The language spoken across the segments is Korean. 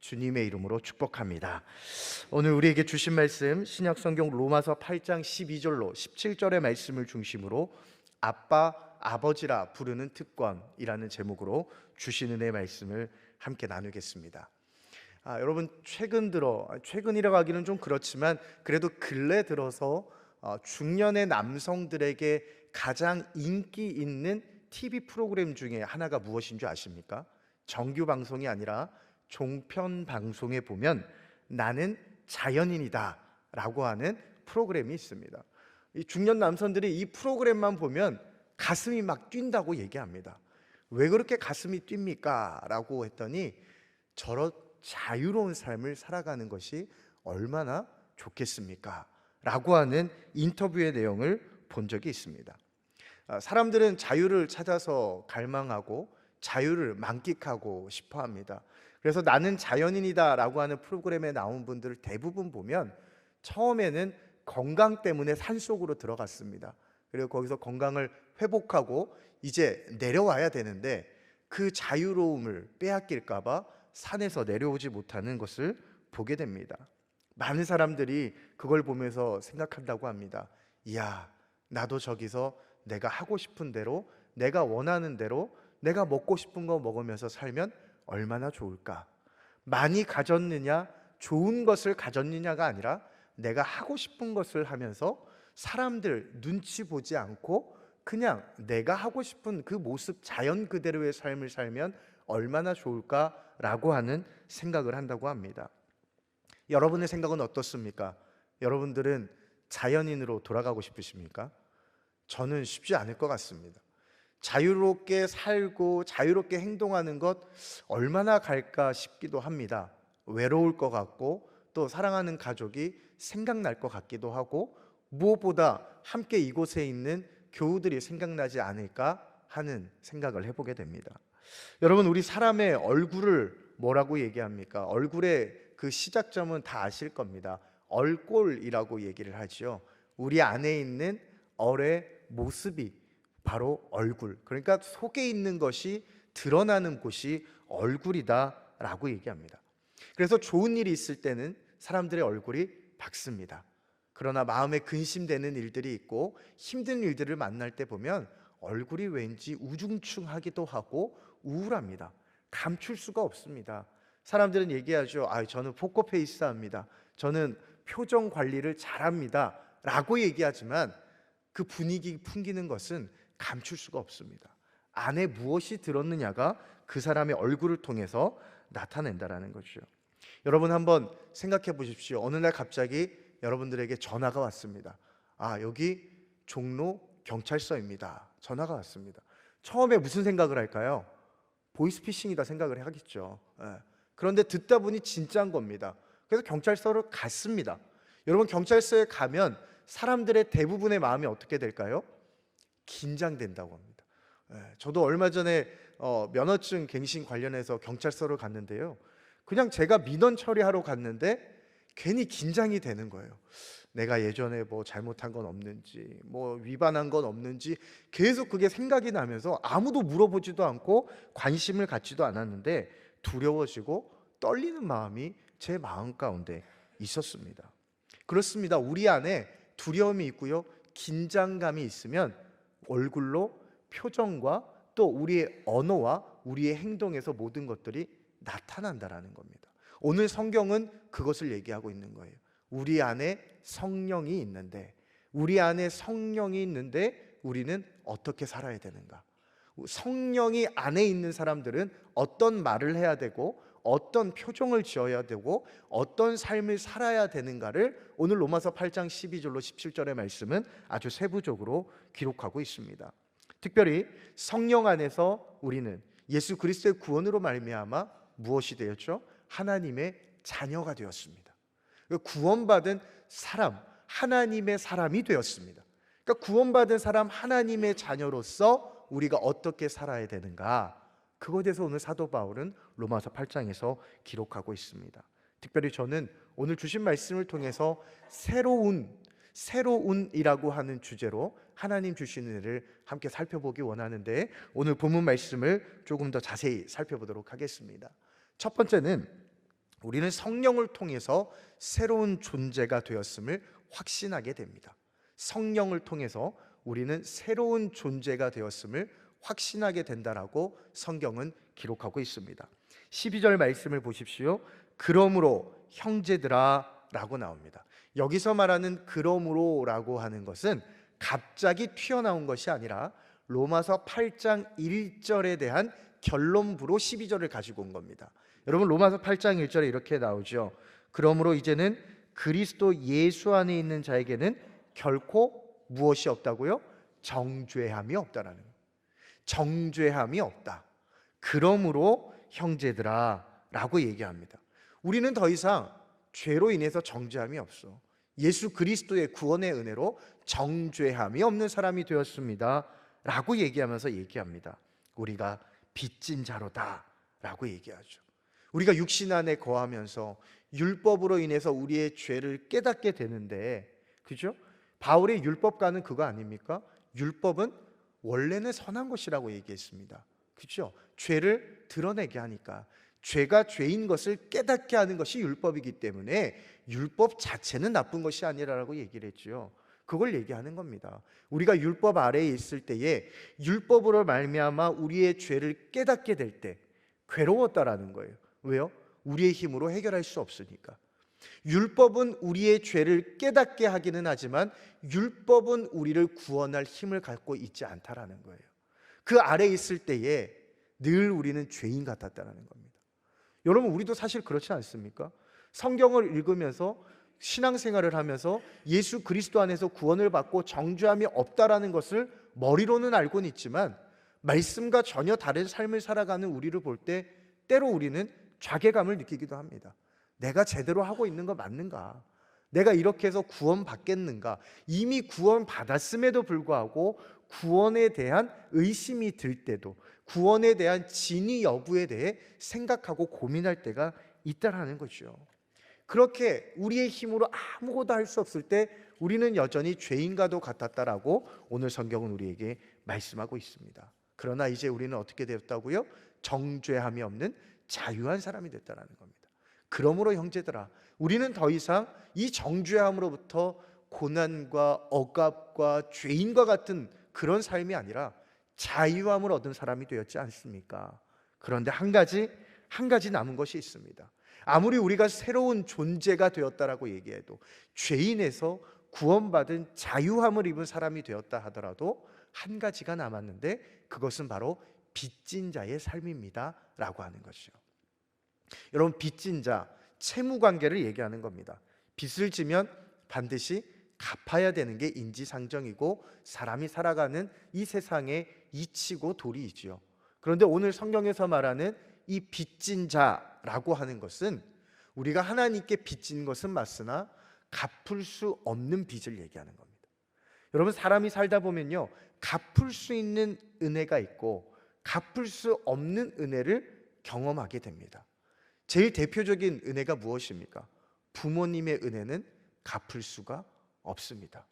주님의 이름으로 축복합니다. 오늘 우리에게 주신 말씀 신약성경 로마서 8장 12절로 17절의 말씀을 중심으로 아빠, 아버지라 부르는 특권이라는 제목으로 주신 은혜의 말씀을 함께 나누겠습니다. 여러분, 최근이라고 하기는 좀 그렇지만 그래도 근래 들어서 중년의 남성들에게 가장 인기 있는 TV 프로그램 중에 하나가 무엇인 줄 아십니까? 정규 방송이 아니라 종편 방송에 보면 나는 자연인이다 라고 하는 프로그램이 있습니다. 이 중년 남성들이 이 프로그램만 보면 가슴이 막 뛴다고 얘기합니다. 왜 그렇게 가슴이 뜁니까? 라고 했더니 저런 자유로운 삶을 살아가는 것이 얼마나 좋겠습니까? 라고 하는 인터뷰의 내용을 본 적이 있습니다. 사람들은 자유를 찾아서 갈망하고 자유를 만끽하고 싶어 합니다. 그래서 나는 자연인이다 라고 하는 프로그램에 나온 분들을 대부분 보면 처음에는 건강 때문에 산속으로 들어갔습니다. 그리고 거기서 건강을 회복하고 이제 내려와야 되는데 그 자유로움을 빼앗길까 봐 산에서 내려오지 못하는 것을 보게 됩니다. 많은 사람들이 그걸 보면서 생각한다고 합니다. 이야, 나도 저기서 내가 하고 싶은 대로, 내가 원하는 대로, 내가 먹고 싶은 거 먹으면서 살면 얼마나 좋을까? 많이 가졌느냐, 좋은 것을 가졌느냐가 아니라 내가 하고 싶은 것을 하면서 사람들 눈치 보지 않고 그냥 내가 하고 싶은 그 모습, 자연 그대로의 삶을 살면 얼마나 좋을까라고 하는 생각을 한다고 합니다. 여러분의 생각은 어떻습니까? 여러분들은 자연인으로 돌아가고 싶으십니까? 저는 쉽지 않을 것 같습니다. 자유롭게 살고 자유롭게 행동하는 것 얼마나 갈까 싶기도 합니다. 외로울 것 같고 또 사랑하는 가족이 생각날 것 같기도 하고 무엇보다 함께 이곳에 있는 교우들이 생각나지 않을까 하는 생각을 해보게 됩니다. 여러분, 우리 사람의 얼굴을 뭐라고 얘기합니까? 얼굴의 그 시작점은 다 아실 겁니다. 얼꼴이라고 얘기를 하죠. 우리 안에 있는 얼의 모습이 바로 얼굴, 그러니까 속에 있는 것이 드러나는 곳이 얼굴이다 라고 얘기합니다. 그래서 좋은 일이 있을 때는 사람들의 얼굴이 밝습니다. 그러나 마음에 근심되는 일들이 있고 힘든 일들을 만날 때 보면 얼굴이 왠지 우중충하기도 하고 우울합니다. 감출 수가 없습니다. 사람들은 얘기하죠. 저는 포커페이스합니다. 저는 표정 관리를 잘합니다 라고 얘기하지만 그 분위기 풍기는 것은 감출 수가 없습니다. 안에 무엇이 들었느냐가 그 사람의 얼굴을 통해서 나타낸다라는 거죠. 여러분, 한번 생각해 보십시오. 어느 날 갑자기 여러분들에게 전화가 왔습니다. 여기 종로 경찰서입니다. 전화가 왔습니다. 처음에 무슨 생각을 할까요? 보이스피싱이다 생각을 하겠죠. 그런데 듣다 보니 진짜인 겁니다. 그래서 경찰서를 갔습니다. 여러분, 경찰서에 가면 사람들의 대부분의 마음이 어떻게 될까요? 긴장된다고 합니다. 저도 얼마 전에 면허증 갱신 관련해서 경찰서를 갔는데요. 그냥 제가 민원 처리하러 갔는데 괜히 긴장이 되는 거예요. 내가 예전에 뭐 잘못한 건 없는지, 뭐 위반한 건 없는지 계속 그게 생각이 나면서 아무도 물어보지도 않고 관심을 갖지도 않았는데 두려워지고 떨리는 마음이 제 마음 가운데 있었습니다. 그렇습니다. 우리 안에 두려움이 있고요, 긴장감이 있으면 얼굴로, 표정과 또 우리의 언어와 우리의 행동에서 모든 것들이 나타난다라는 겁니다. 오늘 성경은 그것을 얘기하고 있는 거예요. 우리 안에 성령이 있는데 우리는 어떻게 살아야 되는가? 성령이 안에 있는 사람들은 어떤 말을 해야 되고 어떤 표정을 지어야 되고 어떤 삶을 살아야 되는가를 오늘 로마서 8장 12절로 17절의 말씀은 아주 세부적으로 기록하고 있습니다. 특별히 성령 안에서 우리는 예수 그리스도의 구원으로 말미암아 무엇이 되었죠? 하나님의 자녀가 되었습니다. 구원받은 사람, 하나님의 사람이 되었습니다. 그러니까 구원받은 사람, 하나님의 자녀로서 우리가 어떻게 살아야 되는가, 그거에 대해서 오늘 사도 바울은 로마서 8장에서 기록하고 있습니다. 특별히 저는 오늘 주신 말씀을 통해서 새로운이라고 하는 주제로 하나님 주시는 은혜를 함께 살펴보기 원하는데 오늘 본문 말씀을 조금 더 자세히 살펴보도록 하겠습니다. 첫 번째는 우리는 성령을 통해서 새로운 존재가 되었음을 확신하게 됩니다. 성령을 통해서 우리는 새로운 존재가 되었음을 확신하게 된다라고 성경은 기록하고 있습니다. 12절 말씀을 보십시오. 그러므로 형제들아 라고 나옵니다. 여기서 말하는 그러므로 라고 하는 것은 갑자기 튀어나온 것이 아니라 로마서 8장 1절에 대한 결론부로 12절을 가지고 온 겁니다. 여러분, 로마서 8장 1절에 이렇게 나오죠. 그러므로 이제는 그리스도 예수 안에 있는 자에게는 결코 무엇이 없다고요? 정죄함이 없다라는 거예요. 정죄함이 없다. 그러므로 형제들아 라고 얘기합니다. 우리는 더 이상 죄로 인해서 정죄함이 없어. 예수 그리스도의 구원의 은혜로 정죄함이 없는 사람이 되었습니다 라고 얘기하면서 얘기합니다. 우리가 빚진 자로다 라고 얘기하죠. 우리가 육신 안에 거하면서 율법으로 인해서 우리의 죄를 깨닫게 되는데, 그죠? 바울의 율법가는 그거 아닙니까? 율법은 원래는 선한 것이라고 얘기했습니다. 그죠? 죄를 드러내게 하니까, 죄가 죄인 것을 깨닫게 하는 것이 율법이기 때문에 율법 자체는 나쁜 것이 아니라고 얘기를 했죠. 그걸 얘기하는 겁니다. 우리가 율법 아래에 있을 때에 율법으로 말미암아 우리의 죄를 깨닫게 될 때 괴로웠다라는 거예요. 왜요? 우리의 힘으로 해결할 수 없으니까. 율법은 우리의 죄를 깨닫게 하기는 하지만 율법은 우리를 구원할 힘을 갖고 있지 않다라는 거예요. 그 아래에 있을 때에 늘 우리는 죄인 같았다는 겁니다. 여러분, 우리도 사실 그렇지 않습니까? 성경을 읽으면서 신앙생활을 하면서 예수 그리스도 안에서 구원을 받고 정죄함이 없다라는 것을 머리로는 알고는 있지만 말씀과 전혀 다른 삶을 살아가는 우리를 볼 때 때로 우리는 자괴감을 느끼기도 합니다. 내가 제대로 하고 있는 거 맞는가? 내가 이렇게 해서 구원 받겠는가? 이미 구원 받았음에도 불구하고 구원에 대한 의심이 들 때도, 구원에 대한 진위 여부에 대해 생각하고 고민할 때가 있다라는 거죠. 그렇게 우리의 힘으로 아무것도 할 수 없을 때 우리는 여전히 죄인과도 같았다라고 오늘 성경은 우리에게 말씀하고 있습니다. 그러나 이제 우리는 어떻게 되었다고요? 정죄함이 없는 자유한 사람이 됐다는 겁니다. 그러므로 형제들아, 우리는 더 이상 이 정죄함으로부터 고난과 억압과 죄인과 같은 그런 삶이 아니라 자유함을 얻은 사람이 되었지 않습니까? 그런데 한 가지 남은 것이 있습니다. 아무리 우리가 새로운 존재가 되었다라고 얘기해도, 죄인에서 구원받은 자유함을 입은 사람이 되었다 하더라도 한 가지가 남았는데, 그것은 바로 빚진 자의 삶입니다 라고 하는 것이죠. 여러분, 빚진 자, 채무관계를 얘기하는 겁니다. 빚을 지면 반드시 갚아야 되는 게 인지상정이고 사람이 살아가는 이 세상의 이치고 도리이지요. 그런데 오늘 성경에서 말하는 이 빚진 자라고 하는 것은 우리가 하나님께 빚진 것은 맞으나 갚을 수 없는 빚을 얘기하는 겁니다. 여러분, 사람이 살다 보면요, 갚을 수 있는 은혜가 있고 갚을 수 없는 은혜를 경험하게 됩니다. 제일 대표적인 은혜가 무엇입니까? 부모님의 은혜는 갚을 수가 없습니다.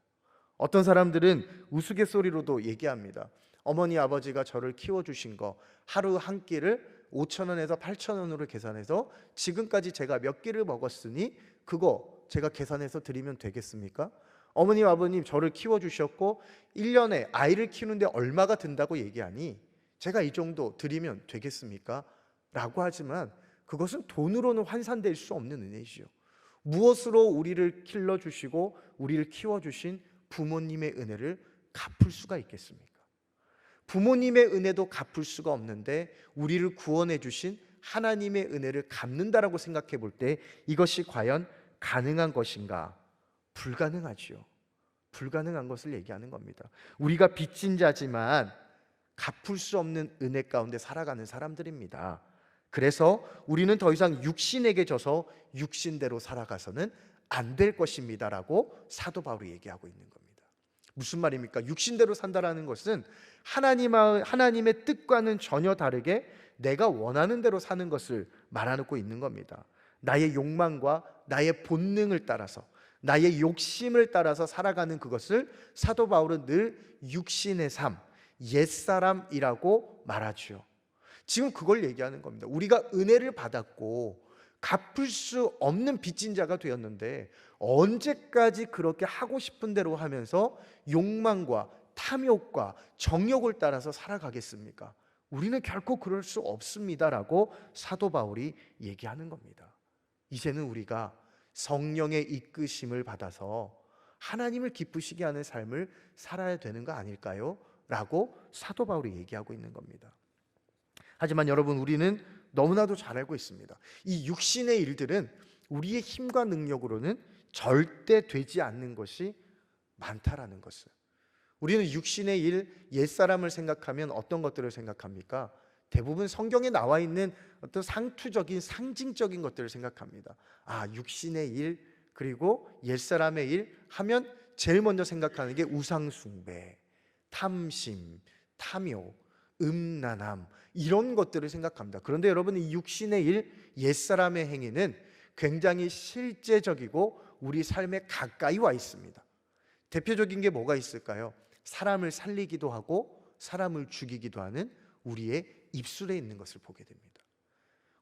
어떤 사람들은 우스갯소리로도 얘기합니다. 어머니 아버지가 저를 키워주신 거 하루 한 끼를 5,000원에서 8,000원으로 계산해서 지금까지 제가 몇 끼를 먹었으니 그거 제가 계산해서 드리면 되겠습니까? 어머님 아버님 저를 키워주셨고 1년에 아이를 키우는데 얼마가 든다고 얘기하니 제가 이 정도 드리면 되겠습니까? 라고 하지만 그것은 돈으로는 환산될 수 없는 은혜이죠. 무엇으로 우리를 길러주시고 우리를 키워주신 부모님의 은혜를 갚을 수가 있겠습니까? 부모님의 은혜도 갚을 수가 없는데 우리를 구원해 주신 하나님의 은혜를 갚는다라고 생각해 볼 때 이것이 과연 가능한 것인가? 불가능하지요. 불가능한 것을 얘기하는 겁니다. 우리가 빚진 자지만 갚을 수 없는 은혜 가운데 살아가는 사람들입니다. 그래서 우리는 더 이상 육신에게 져서 육신대로 살아가서는 안 될 것입니다라고 사도 바울이 얘기하고 있는 겁니다. 무슨 말입니까? 육신대로 산다라는 것은 하나님의 뜻과는 전혀 다르게 내가 원하는 대로 사는 것을 말하고 있는 겁니다. 나의 욕망과 나의 본능을 따라서, 나의 욕심을 따라서 살아가는 그것을 사도 바울은 늘 육신의 삶, 옛사람이라고 말하죠. 지금 그걸 얘기하는 겁니다. 우리가 은혜를 받았고 갚을 수 없는 빚진 자가 되었는데 언제까지 그렇게 하고 싶은 대로 하면서 욕망과 탐욕과 정욕을 따라서 살아가겠습니까? 우리는 결코 그럴 수 없습니다라고 사도 바울이 얘기하는 겁니다. 이제는 우리가 성령의 이끄심을 받아서 하나님을 기쁘시게 하는 삶을 살아야 되는 거 아닐까요? 라고 사도 바울이 얘기하고 있는 겁니다. 하지만 여러분, 우리는 너무나도 잘 알고 있습니다. 이 육신의 일들은 우리의 힘과 능력으로는 절대 되지 않는 것이 많다라는 것을. 우리는 육신의 일, 옛사람을 생각하면 어떤 것들을 생각합니까? 대부분 성경에 나와 있는 어떤 상투적인 상징적인 것들을 생각합니다. 육신의 일, 그리고 옛사람의 일 하면 제일 먼저 생각하는 게 우상숭배, 탐심, 탐욕, 음란함, 이런 것들을 생각합니다. 그런데 여러분, 이 육신의 일, 옛사람의 행위는 굉장히 실제적이고 우리 삶에 가까이 와 있습니다. 대표적인 게 뭐가 있을까요? 사람을 살리기도 하고 사람을 죽이기도 하는 우리의 입술에 있는 것을 보게 됩니다.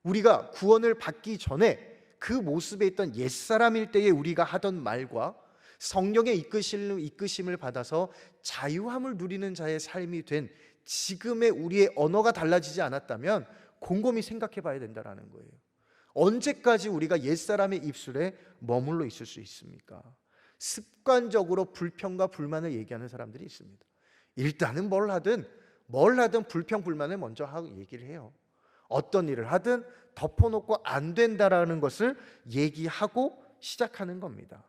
우리가 구원을 받기 전에 그 모습에 있던 옛사람일 때에 우리가 하던 말과 성령의 이끄심을 받아서 자유함을 누리는 자의 삶이 된 지금의 우리의 언어가 달라지지 않았다면 곰곰이 생각해 봐야 된다는 거예요. 언제까지 우리가 옛사람의 입술에 머물러 있을 수 있습니까? 습관적으로 불평과 불만을 얘기하는 사람들이 있습니다. 일단은 뭘 하든 불평, 불만을 먼저 하고 얘기를 해요. 어떤 일을 하든 덮어놓고 안 된다라는 것을 얘기하고 시작하는 겁니다.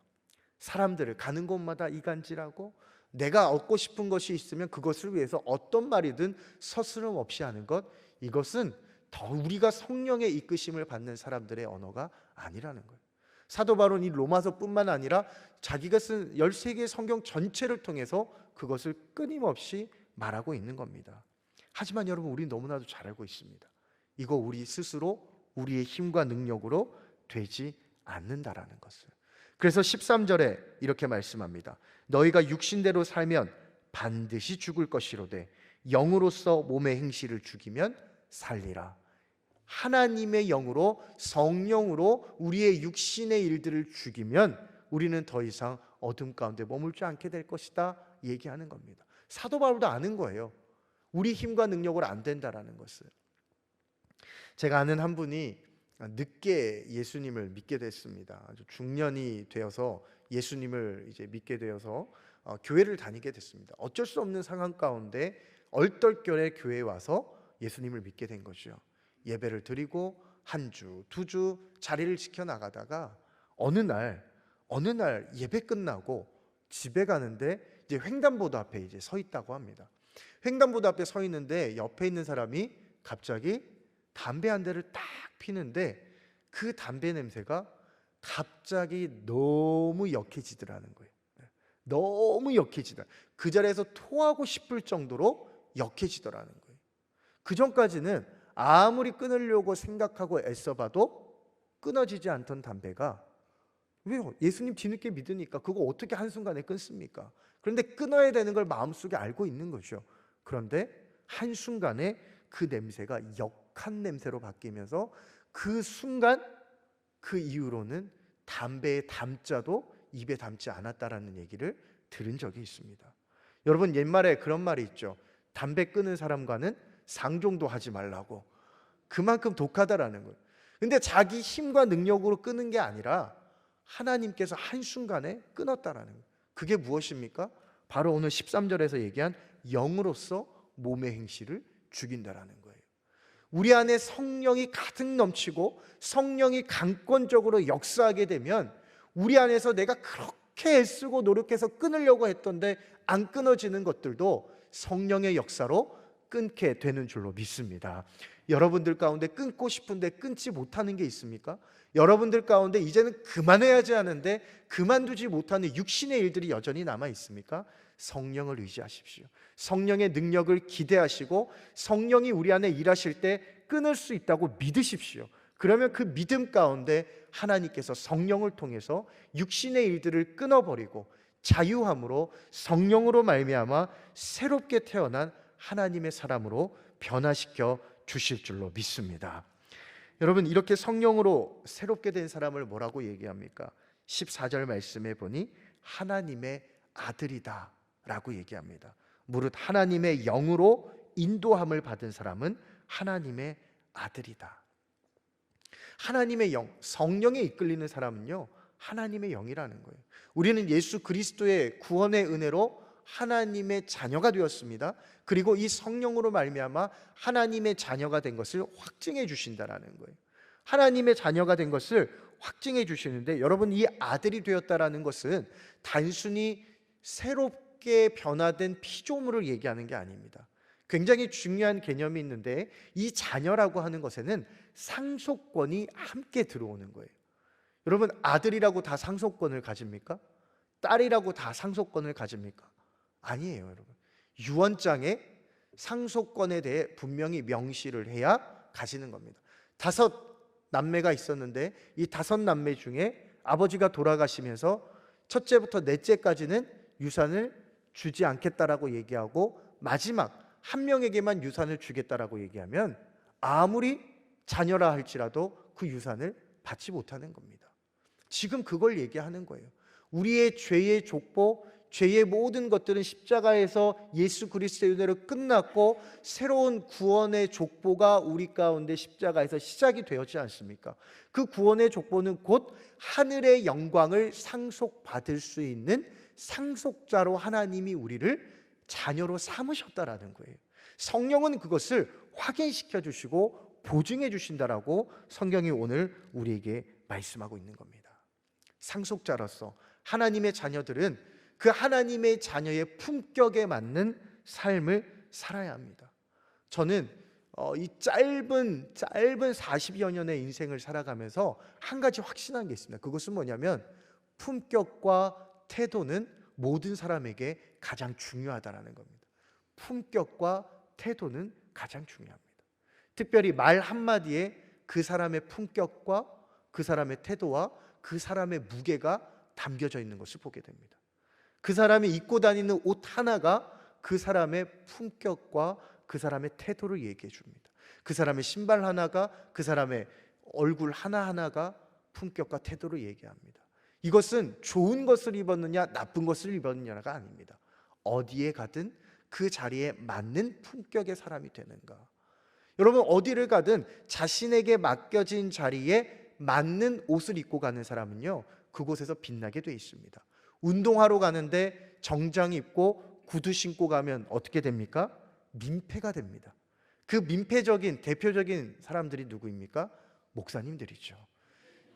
사람들을 가는 곳마다 이간질하고 내가 얻고 싶은 것이 있으면 그것을 위해서 어떤 말이든 서스럼 없이 하는 것, 이것은 더 우리가 성령의 이끄심을 받는 사람들의 언어가 아니라는 거예요. 사도 바울은 이 로마서뿐만 아니라 자기가 쓴 13개의 성경 전체를 통해서 그것을 끊임없이 말하고 있는 겁니다. 하지만 여러분, 우리는 너무나도 잘 알고 있습니다. 이거 우리 스스로 우리의 힘과 능력으로 되지 않는다라는 것을. 그래서 13절에 이렇게 말씀합니다. 너희가 육신대로 살면 반드시 죽을 것이로되 영으로서 몸의 행실을 죽이면 살리라. 하나님의 영으로, 성령으로 우리의 육신의 일들을 죽이면 우리는 더 이상 어둠 가운데 머물지 않게 될 것이다 얘기하는 겁니다. 사도 바울도 아는 거예요. 우리 힘과 능력으로 안 된다라는 것을. 제가 아는 한 분이 늦게 예수님을 믿게 됐습니다. 아주 중년이 되어서 예수님을 이제 믿게 되어서 교회를 다니게 됐습니다. 어쩔 수 없는 상황 가운데 얼떨결에 교회에 와서 예수님을 믿게 된 거죠. 예배를 드리고 한 주, 두 주 자리를 지켜 나가다가 어느 날 예배 끝나고 집에 가는데 이제 횡단보도 앞에 이제 서 있다고 합니다. 횡단보도 앞에 서 있는데 옆에 있는 사람이 갑자기 담배 한 대를 딱 피는데 그 담배 냄새가 갑자기 너무 역해지더라는 거예요. 너무 역해지다. 그 자리에서 토하고 싶을 정도로 역해지더라는 거예요. 그 전까지는 아무리 끊으려고 생각하고 애써봐도 끊어지지 않던 담배가, 왜요? 예수님 뒤늦게 믿으니까 그거 어떻게 한순간에 끊습니까? 그런데 끊어야 되는 걸 마음속에 알고 있는 거죠. 그런데 한순간에 그 냄새가 역한 냄새로 바뀌면서 그 순간, 그 이후로는 담배의 담자도 입에 담지 않았다라는 얘기를 들은 적이 있습니다. 여러분, 옛말에 그런 말이 있죠. 담배 끊은 사람과는 상종도 하지 말라고. 그만큼 독하다라는 거예요. 근데 자기 힘과 능력으로 끊은 게 아니라 하나님께서 한순간에 끊었다라는 거예요. 그게 무엇입니까? 바로 오늘 13절에서 얘기한 영으로서 몸의 행실을 죽인다라는 거예요. 우리 안에 성령이 가득 넘치고 성령이 강권적으로 역사하게 되면 우리 안에서 내가 그렇게 애쓰고 노력해서 끊으려고 했던데 안 끊어지는 것들도 성령의 역사로 끊게 되는 줄로 믿습니다. 여러분들 가운데 끊고 싶은데 끊지 못하는 게 있습니까? 여러분들 가운데 이제는 그만해야지 하는데 그만두지 못하는 육신의 일들이 여전히 남아 있습니까? 성령을 의지하십시오. 성령의 능력을 기대하시고 성령이 우리 안에 일하실 때 끊을 수 있다고 믿으십시오. 그러면 그 믿음 가운데 하나님께서 성령을 통해서 육신의 일들을 끊어버리고 자유함으로 성령으로 말미암아 새롭게 태어난 하나님의 사람으로 변화시켜 주실 줄로 믿습니다. 여러분, 이렇게 성령으로 새롭게 된 사람을 뭐라고 얘기합니까? 14절 말씀에 보니 하나님의 아들이다 라고 얘기합니다. 무릇 하나님의 영으로 인도함을 받은 사람은 하나님의 아들이다. 하나님의 영, 성령에 이끌리는 사람은요, 하나님의 영이라는 거예요. 우리는 예수 그리스도의 구원의 은혜로 하나님의 자녀가 되었습니다. 그리고 이 성령으로 말미암아 하나님의 자녀가 된 것을 확증해 주신다라는 거예요. 하나님의 자녀가 된 것을 확증해 주시는데, 여러분, 이 아들이 되었다라는 것은 단순히 새롭게 변화된 피조물을 얘기하는 게 아닙니다. 굉장히 중요한 개념이 있는데, 이 자녀라고 하는 것에는 상속권이 함께 들어오는 거예요. 여러분, 아들이라고 다 상속권을 가집니까? 딸이라고 다 상속권을 가집니까? 아니에요, 여러분. 유언장에 상속권에 대해 분명히 명시를 해야 가지는 겁니다. 5 남매가 있었는데 이 5 남매 중에 아버지가 돌아가시면서 첫째부터 넷째까지는 유산을 주지 않겠다라고 얘기하고 마지막 한 명에게만 유산을 주겠다라고 얘기하면 아무리 자녀라 할지라도 그 유산을 받지 못하는 겁니다. 지금 그걸 얘기하는 거예요. 우리의 죄의 족보, 죄의 모든 것들은 십자가에서 예수 그리스도의 은혜로 끝났고 새로운 구원의 족보가 우리 가운데 십자가에서 시작이 되었지 않습니까? 그 구원의 족보는 곧 하늘의 영광을 상속받을 수 있는 상속자로 하나님이 우리를 자녀로 삼으셨다라는 거예요. 성령은 그것을 확인시켜 주시고 보증해 주신다라고 성경이 오늘 우리에게 말씀하고 있는 겁니다. 상속자로서 하나님의 자녀들은 그 하나님의 자녀의 품격에 맞는 삶을 살아야 합니다. 저는 이 짧은 40여 년의 인생을 살아가면서 한 가지 확신한 게 있습니다. 그것은 뭐냐면 품격과 태도는 모든 사람에게 가장 중요하다는 겁니다. 품격과 태도는 가장 중요합니다. 특별히 말 한마디에 그 사람의 품격과 그 사람의 태도와 그 사람의 무게가 담겨져 있는 것을 보게 됩니다. 그 사람이 입고 다니는 옷 하나가 그 사람의 품격과 그 사람의 태도를 얘기해 줍니다. 그 사람의 신발 하나가 그 사람의 얼굴 하나하나가 품격과 태도를 얘기합니다. 이것은 좋은 것을 입었느냐 나쁜 것을 입었느냐가 아닙니다. 어디에 가든 그 자리에 맞는 품격의 사람이 되는가. 여러분, 어디를 가든 자신에게 맡겨진 자리에 맞는 옷을 입고 가는 사람은요, 그곳에서 빛나게 돼 있습니다. 운동하러 가는데 정장 입고 구두 신고 가면 어떻게 됩니까? 민폐가 됩니다. 그 민폐적인 대표적인 사람들이 누구입니까? 목사님들이죠.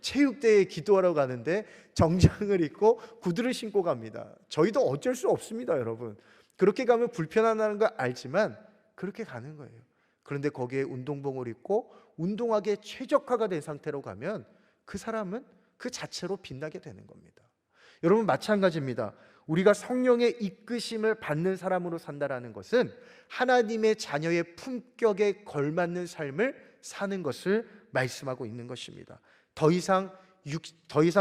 체육대회에 기도하러 가는데 정장을 입고 구두를 신고 갑니다. 저희도 어쩔 수 없습니다, 여러분. 그렇게 가면 불편하다는 걸 알지만 그렇게 가는 거예요. 그런데 거기에 운동복을 입고 운동하기에 최적화가 된 상태로 가면 그 사람은 그 자체로 빛나게 되는 겁니다. 여러분, 마찬가지입니다. 우리가 성령의 이끄심을 받는 사람으로 산다라는 것은 하나님의 자녀의 품격에 걸맞는 삶을 사는 것을 말씀하고 있는 것입니다. 더 이상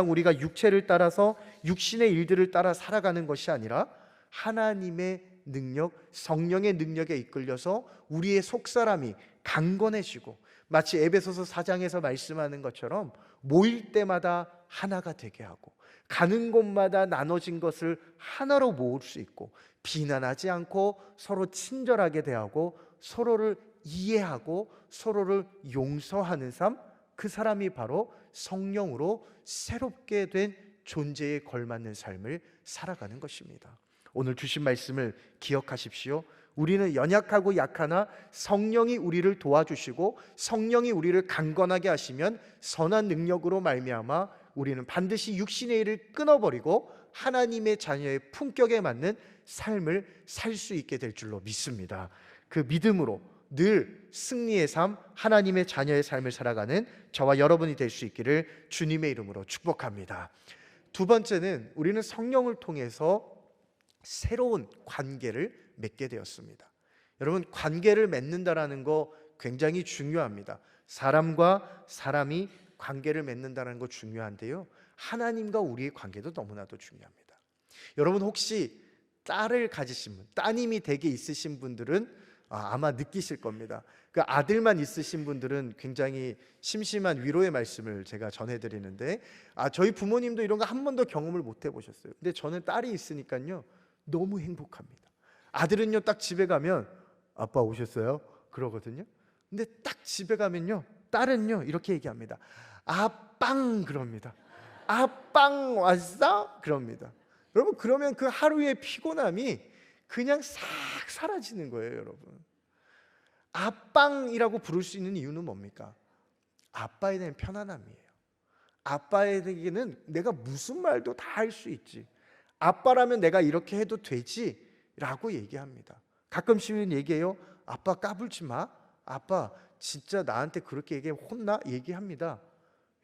우리가 육체를 따라서 육신의 일들을 따라 살아가는 것이 아니라 하나님의 능력, 성령의 능력에 이끌려서 우리의 속사람이 강건해지고, 마치 에베소서 4장에서 말씀하는 것처럼 모일 때마다 하나가 되게 하고 가는 곳마다 나눠진 것을 하나로 모을 수 있고, 비난하지 않고 서로 친절하게 대하고 서로를 이해하고 서로를 용서하는 삶, 그 사람이 바로 성령으로 새롭게 된 존재에 걸맞는 삶을 살아가는 것입니다. 오늘 주신 말씀을 기억하십시오. 우리는 연약하고 약하나 성령이 우리를 도와주시고 성령이 우리를 강건하게 하시면 선한 능력으로 말미암아 우리는 반드시 육신의 일을 끊어버리고 하나님의 자녀의 품격에 맞는 삶을 살 수 있게 될 줄로 믿습니다. 그 믿음으로 늘 승리의 삶, 하나님의 자녀의 삶을 살아가는 저와 여러분이 될 수 있기를 주님의 이름으로 축복합니다. 두 번째는 우리는 성령을 통해서 새로운 관계를 맺게 되었습니다. 여러분, 관계를 맺는다라는 거 굉장히 중요합니다. 사람과 사람이 관계를 맺는다는 거 중요한데요, 하나님과 우리의 관계도 너무나도 중요합니다. 여러분, 혹시 딸을 가지신 분, 따님이 댁에 있으신 분들은 아마 느끼실 겁니다. 그 아들만 있으신 분들은 굉장히 심심한 위로의 말씀을 제가 전해드리는데, 저희 부모님도 이런 거 한 번도 경험을 못 해보셨어요. 근데 저는 딸이 있으니까요 너무 행복합니다. 아들은요 딱 집에 가면 아빠 오셨어요? 그러거든요. 근데 딱 집에 가면요 딸은요 이렇게 얘기합니다. 아빵 그럽니다. 아빵 왔어? 그럽니다. 여러분, 그러면 그 하루의 피곤함이 그냥 싹 사라지는 거예요. 여러분, 아빵이라고 부를 수 있는 이유는 뭡니까? 아빠에 대한 편안함이에요. 아빠에게는 내가 무슨 말도 다 할 수 있지, 아빠라면 내가 이렇게 해도 되지 라고 얘기합니다. 가끔씩은 얘기해요. 아빠 까불지 마, 아빠 진짜 나한테 그렇게 얘기해 혼나? 얘기합니다.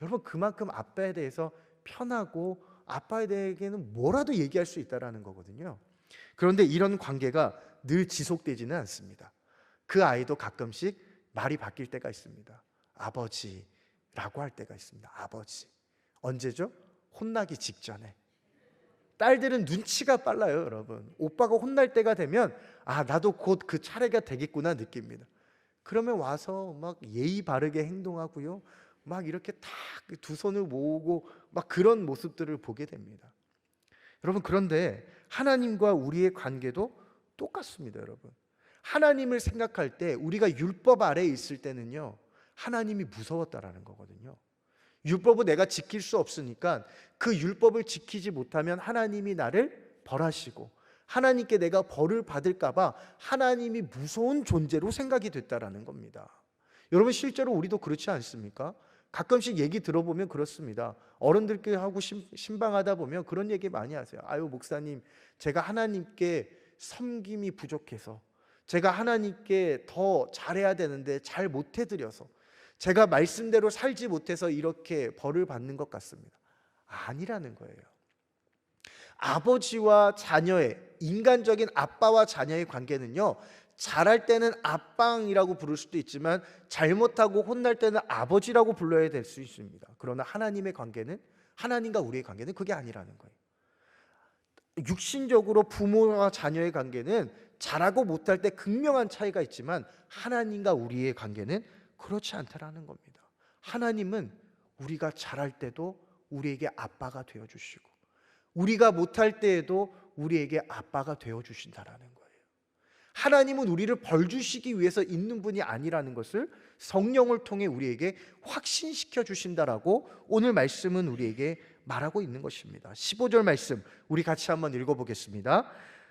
여러분, 그만큼 아빠에 대해서 편하고 아빠에 대해서는 뭐라도 얘기할 수 있다는 거거든요. 그런데 이런 관계가 늘 지속되지는 않습니다. 그 아이도 가끔씩 말이 바뀔 때가 있습니다. 아버지라고 할 때가 있습니다. 아버지. 언제죠? 혼나기 직전에. 딸들은 눈치가 빨라요. 여러분, 오빠가 혼날 때가 되면 나도 곧 그 차례가 되겠구나 느낍니다. 그러면 와서 막 예의 바르게 행동하고요, 막 이렇게 탁 두 손을 모으고 막 그런 모습들을 보게 됩니다. 여러분, 그런데 하나님과 우리의 관계도 똑같습니다. 여러분, 하나님을 생각할 때 우리가 율법 아래에 있을 때는요 하나님이 무서웠다라는 거거든요. 율법을 내가 지킬 수 없으니까 그 율법을 지키지 못하면 하나님이 나를 벌하시고 하나님께 내가 벌을 받을까 봐 하나님이 무서운 존재로 생각이 됐다라는 겁니다. 여러분, 실제로 우리도 그렇지 않습니까? 가끔씩 얘기 들어보면 그렇습니다. 어른들끼리 하고 신방하다 보면 그런 얘기 많이 하세요. 아유 목사님, 제가 하나님께 섬김이 부족해서, 제가 하나님께 더 잘해야 되는데 잘 못해드려서, 제가 말씀대로 살지 못해서 이렇게 벌을 받는 것 같습니다. 아니라는 거예요. 아버지와 자녀의, 인간적인 아빠와 자녀의 관계는요 잘할 때는 아빵이라고 부를 수도 있지만 잘못하고 혼날 때는 아버지라고 불러야 될 수 있습니다. 그러나 하나님의 관계는, 하나님과 우리의 관계는 그게 아니라는 거예요. 육신적으로 부모와 자녀의 관계는 잘하고 못할 때 극명한 차이가 있지만 하나님과 우리의 관계는 그렇지 않다라는 겁니다. 하나님은 우리가 잘할 때도 우리에게 아빠가 되어주시고 우리가 못할 때에도 우리에게 아빠가 되어주신다라는 거예요. 하나님은 우리를 벌 주시기 위해서 있는 분이 아니라는 것을 성령을 통해 우리에게 확신시켜 주신다라고 오늘 말씀은 우리에게 말하고 있는 것입니다. 15절 말씀 우리 같이 한번 읽어보겠습니다.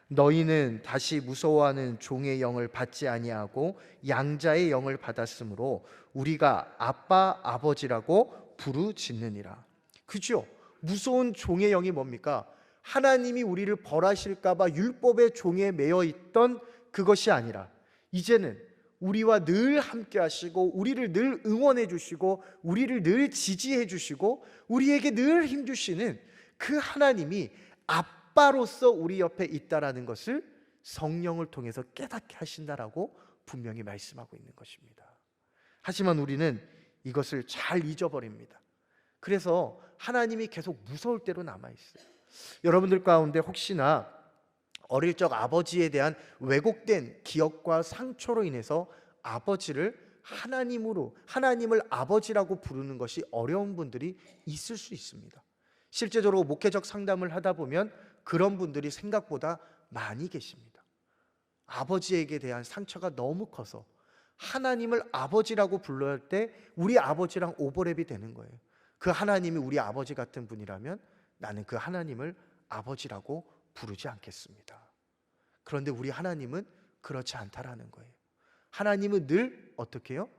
너희는 다시 무서워하는 종의 영을 받지 아니하고 양자의 영을 받았으므로 우리가 아빠 아버지라고 부르짖느니라. 그죠? 무서운 종의 영이 뭡니까? 하나님이 우리를 벌하실까 봐 율법의 종에 매여 있던 그것이 아니라 이제는 우리와 늘 함께 하시고 우리를 늘 응원해 주시고 우리를 늘 지지해 주시고 우리에게 늘 힘 주시는 그 하나님이 아빠로서 우리 옆에 있다라는 것을 성령을 통해서 깨닫게 하신다라고 분명히 말씀하고 있는 것입니다. 하지만 우리는 이것을 잘 잊어버립니다. 그래서 하나님이 계속 무서울 대로 남아있어요. 여러분들 가운데 혹시나 어릴 적 아버지에 대한 왜곡된 기억과 상처로 인해서 아버지를 하나님을 아버지라고 부르는 것이 어려운 분들이 있을 수 있습니다. 실제적으로 목회적 상담을 하다 보면 그런 분들이 생각보다 많이 계십니다. 아버지에게 대한 상처가 너무 커서 하나님을 아버지라고 불러야 할 때 우리 아버지랑 오버랩이 되는 거예요. 그 하나님이 우리 아버지 같은 분이라면 나는 그 하나님을 아버지라고 부르지 않겠습니다. 그런데 우리 하나님은 그렇지 않다라는 거예요. 하나님은 늘 어떻게 해요?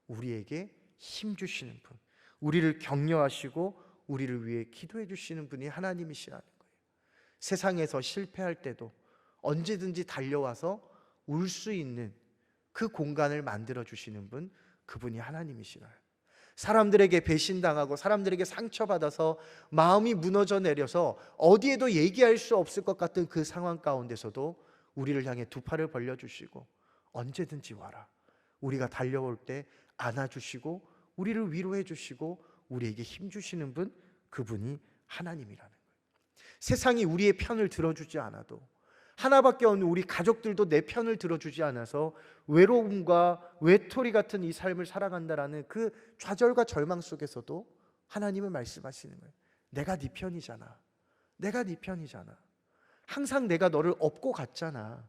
우리에게 힘 주시는 분, 우리를 격려하시고 우리를 위해 기도해 주시는 분이 하나님이시라는 거예요. 세상에서 실패할 때도 언제든지 달려와서 울 수 있는 그 공간을 만들어 주시는 분, 그분이 하나님이시라요. 사람들에게 배신당하고 사람들에게 상처받아서 마음이 무너져 내려서 어디에도 얘기할 수 없을 것 같은 그 상황 가운데서도 우리를 향해 두 팔을 벌려주시고 언제든지 와라, 우리가 달려올 때 안아주시고 우리를 위로해 주시고 우리에게 힘 주시는 분, 그분이 하나님이라는 거예요. 세상이 우리의 편을 들어주지 않아도 하나밖에 없는 우리 가족들도 내 편을 들어주지 않아서 외로움과 외톨이 같은 이 삶을 살아간다라는 그 좌절과 절망 속에서도 하나님은 말씀하시는 거예요. 내가 네 편이잖아. 내가 네 편이잖아. 항상 내가 너를 업고 갔잖아.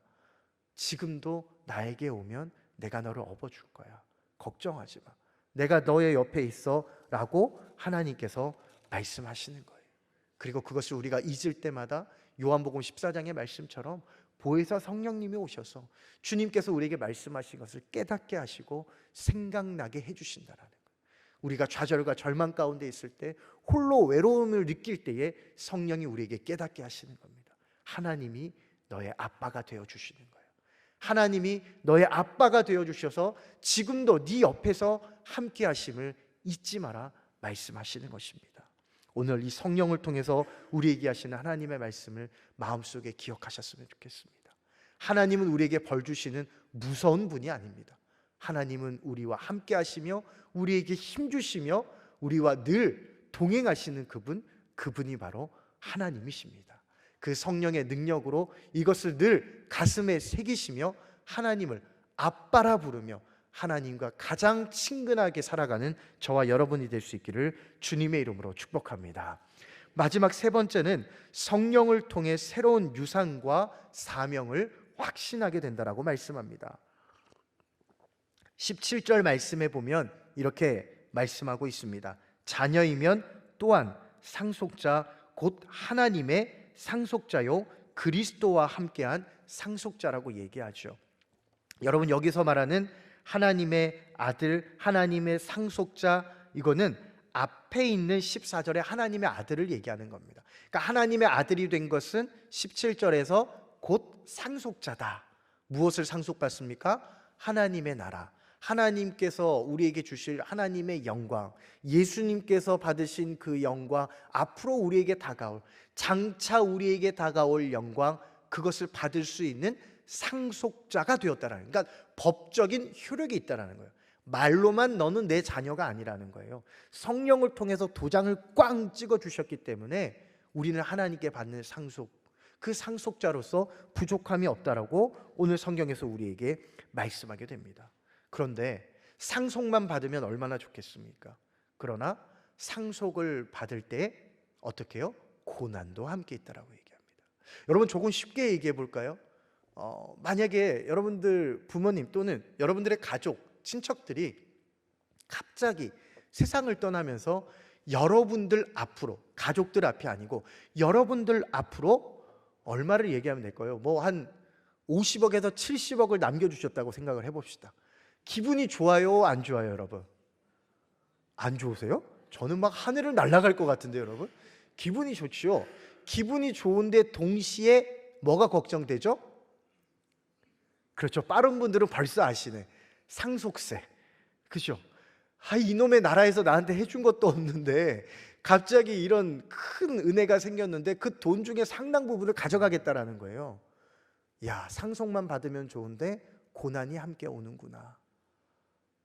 지금도 나에게 오면 내가 너를 업어줄 거야. 걱정하지 마. 내가 너의 옆에 있어 라고 하나님께서 말씀하시는 거예요. 그리고 그것을 우리가 잊을 때마다 요한복음 14장의 말씀처럼 보혜사 성령님이 오셔서 주님께서 우리에게 말씀하신 것을 깨닫게 하시고 생각나게 해주신다라는 거예요. 우리가 좌절과 절망 가운데 있을 때, 홀로 외로움을 느낄 때에 성령이 우리에게 깨닫게 하시는 겁니다. 하나님이 너의 아빠가 되어주시는 거예요. 하나님이 너의 아빠가 되어주셔서 지금도 네 옆에서 함께 하심을 잊지 마라 말씀하시는 것입니다. 오늘 이 성령을 통해서 우리에게 하시는 하나님의 말씀을 마음속에 기억하셨으면 좋겠습니다. 하나님은 우리에게 벌 주시는 무서운 분이 아닙니다. 하나님은 우리와 함께 하시며 우리에게 힘 주시며 우리와 늘 동행하시는 그분이 바로 하나님이십니다. 그 성령의 능력으로 이것을 늘 가슴에 새기시며 하나님을 아빠라 부르며 하나님과 가장 친근하게 살아가는 저와 여러분이 될 수 있기를 주님의 이름으로 축복합니다. 마지막 세 번째는 성령을 통해 새로운 유산과 사명을 확신하게 된다라고 말씀합니다. 17절 말씀에 보면 이렇게 말씀하고 있습니다. 자녀이면 또한 상속자 곧 하나님의 상속자요 그리스도와 함께한 상속자라고 얘기하죠. 여러분, 여기서 말하는 하나님의 아들, 하나님의 상속자, 이거는 앞에 있는 14절에 하나님의 아들을 얘기하는 겁니다. 그러니까 하나님의 아들이 된 것은 17절에서 곧 상속자다. 무엇을 상속받습니까? 하나님의 나라, 하나님께서 우리에게 주실 하나님의 영광, 예수님께서 받으신 그 영광, 앞으로 우리에게 다가올, 장차 우리에게 다가올 영광, 그것을 받을 수 있는 상속자가 되었다라는, 그러니까 법적인 효력이 있다라는 거예요. 말로만 너는 내 자녀가 아니라는 거예요. 성령을 통해서 도장을 꽝 찍어 주셨기 때문에 우리는 하나님께 받는 상속, 그 상속자로서 부족함이 없다라고 오늘 성경에서 우리에게 말씀하게 됩니다. 그런데 상속만 받으면 얼마나 좋겠습니까? 그러나 상속을 받을 때 어떻게 해요? 고난도 함께 있다라고 얘기합니다. 여러분, 조금 쉽게 얘기해 볼까요? 만약에 여러분들 부모님 또는 여러분들의 가족, 친척들이 갑자기 세상을 떠나면서 여러분들 앞으로, 가족들 앞이 아니고 여러분들 앞으로 얼마를 얘기하면 될까요? 뭐 한 50억에서 70억을 남겨주셨다고 생각을 해봅시다. 기분이 좋아요, 안 좋아요, 여러분? 안 좋으세요? 저는 막 하늘을 날아갈 것 같은데요, 여러분? 기분이 좋지요. 기분이 좋은데 동시에 뭐가 걱정되죠? 그렇죠. 빠른 분들은 벌써 아시네. 상속세. 그죠? 이놈의 나라에서 나한테 해준 것도 없는데 갑자기 이런 큰 은혜가 생겼는데 그 돈 중에 상당 부분을 가져가겠다라는 거예요. 야, 상속만 받으면 좋은데 고난이 함께 오는구나.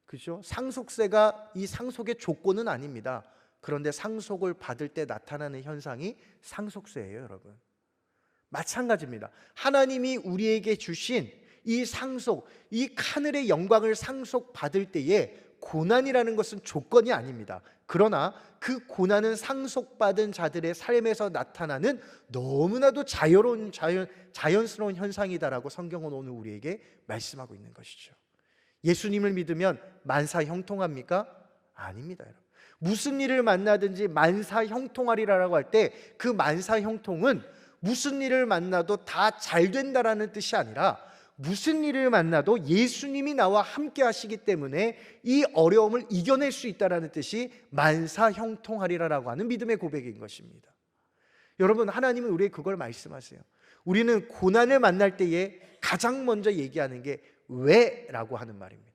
그죠? 상속세가 이 상속의 조건은 아닙니다. 그런데 상속을 받을 때 나타나는 현상이 상속세예요, 여러분. 마찬가지입니다. 하나님이 우리에게 주신 이 상속, 이 하늘의 영광을 상속받을 때에 고난이라는 것은 조건이 아닙니다. 그러나 그 고난은 상속받은 자들의 삶에서 나타나는 너무나도 자연스러운 현상이다라고 성경은 오늘 우리에게 말씀하고 있는 것이죠. 예수님을 믿으면 만사 형통합니까? 아닙니다, 여러분. 무슨 일을 만나든지 만사 형통하리라고 할 때 그 만사 형통은 무슨 일을 만나도 다 잘 된다라는 뜻이 아니라 무슨 일을 만나도 예수님이 나와 함께 하시기 때문에 이 어려움을 이겨낼 수 있다라는 뜻이 만사 형통하리라고 하는 믿음의 고백인 것입니다. 여러분, 하나님은 우리에게 그걸 말씀하세요. 우리는 고난을 만날 때에 가장 먼저 얘기하는 게 왜라고 하는 말입니다.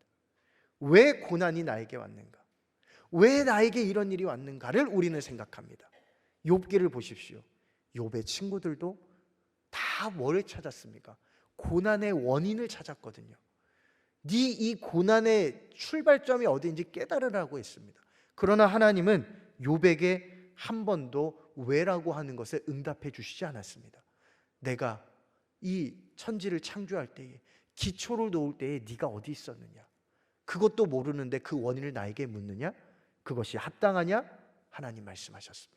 왜 고난이 나에게 왔는가? 왜 나에게 이런 일이 왔는가를 우리는 생각합니다. 욥기를 보십시오. 욥의 친구들도 다 뭘 찾았습니까? 고난의 원인을 찾았거든요. 네 이 고난의 출발점이 어디인지 깨달으라고 했습니다. 그러나 하나님은 욥에게 한 번도 왜라고 하는 것에 응답해 주시지 않았습니다. 내가 이 천지를 창조할 때에, 기초를 놓을 때에 네가 어디 있었느냐? 그것도 모르는데 그 원인을 나에게 묻느냐? 그것이 합당하냐? 하나님 말씀하셨습니다.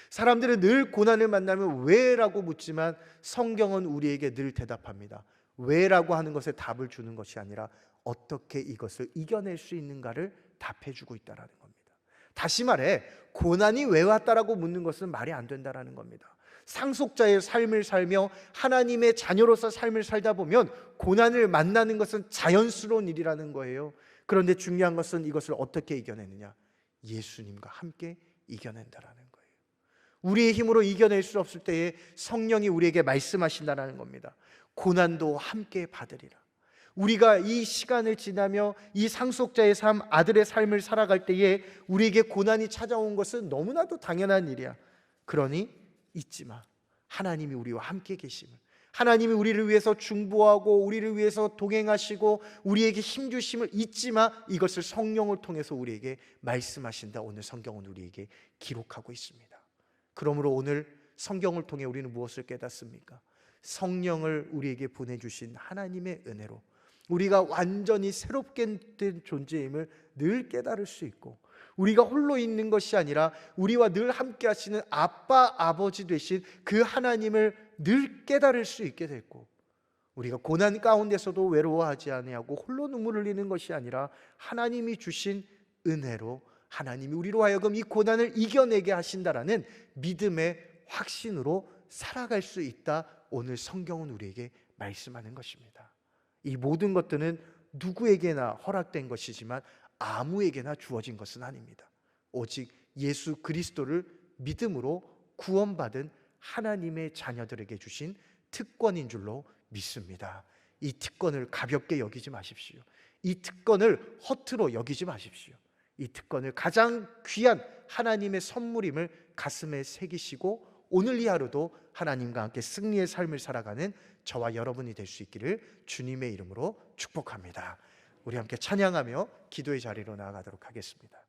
사람들은 늘 고난을 만나면 왜라고 묻지만 성경은 우리에게 늘 대답합니다. 왜라고 하는 것에 답을 주는 것이 아니라 어떻게 이것을 이겨낼 수 있는가를 답해주고 있다는 겁니다. 다시 말해, 고난이 왜 왔다라고 묻는 것은 말이 안 된다는 겁니다. 상속자의 삶을 살며 하나님의 자녀로서 삶을 살다 보면 고난을 만나는 것은 자연스러운 일이라는 거예요. 그런데 중요한 것은 이것을 어떻게 이겨내느냐? 예수님과 함께 이겨낸다라는 거예요. 우리의 힘으로 이겨낼 수 없을 때에 성령이 우리에게 말씀하신다는 겁니다. 고난도 함께 받으리라. 우리가 이 시간을 지나며 이 상속자의 삶, 아들의 삶을 살아갈 때에 우리에게 고난이 찾아온 것은 너무나도 당연한 일이야. 그러니 잊지 마. 하나님이 우리와 함께 계심을, 하나님이 우리를 위해서 중보하고 우리를 위해서 동행하시고 우리에게 힘 주심을 잊지 마. 이것을 성령을 통해서 우리에게 말씀하신다. 오늘 성경은 우리에게 기록하고 있습니다. 그러므로 오늘 성경을 통해 우리는 무엇을 깨닫습니까? 성령을 우리에게 보내주신 하나님의 은혜로 우리가 완전히 새롭게 된 존재임을 늘 깨달을 수 있고, 우리가 홀로 있는 것이 아니라 우리와 늘 함께 하시는 아빠, 아버지 되신 그 하나님을 늘 깨달을 수 있게 됐고, 우리가 고난 가운데서도 외로워하지 아니하고 홀로 눈물을 흘리는 것이 아니라 하나님이 주신 은혜로 하나님이 우리로 하여금 이 고난을 이겨내게 하신다라는 믿음의 확신으로 살아갈 수 있다. 오늘 성경은 우리에게 말씀하는 것입니다. 이 모든 것들은 누구에게나 허락된 것이지만 아무에게나 주어진 것은 아닙니다. 오직 예수 그리스도를 믿음으로 구원받은 하나님의 자녀들에게 주신 특권인 줄로 믿습니다. 이 특권을 가볍게 여기지 마십시오. 이 특권을 허투루 여기지 마십시오. 이 특권을 가장 귀한 하나님의 선물임을 가슴에 새기시고 오늘 이 하루도 하나님과 함께 승리의 삶을 살아가는 저와 여러분이 될 수 있기를 주님의 이름으로 축복합니다. 우리 함께 찬양하며 기도의 자리로 나아가도록 하겠습니다.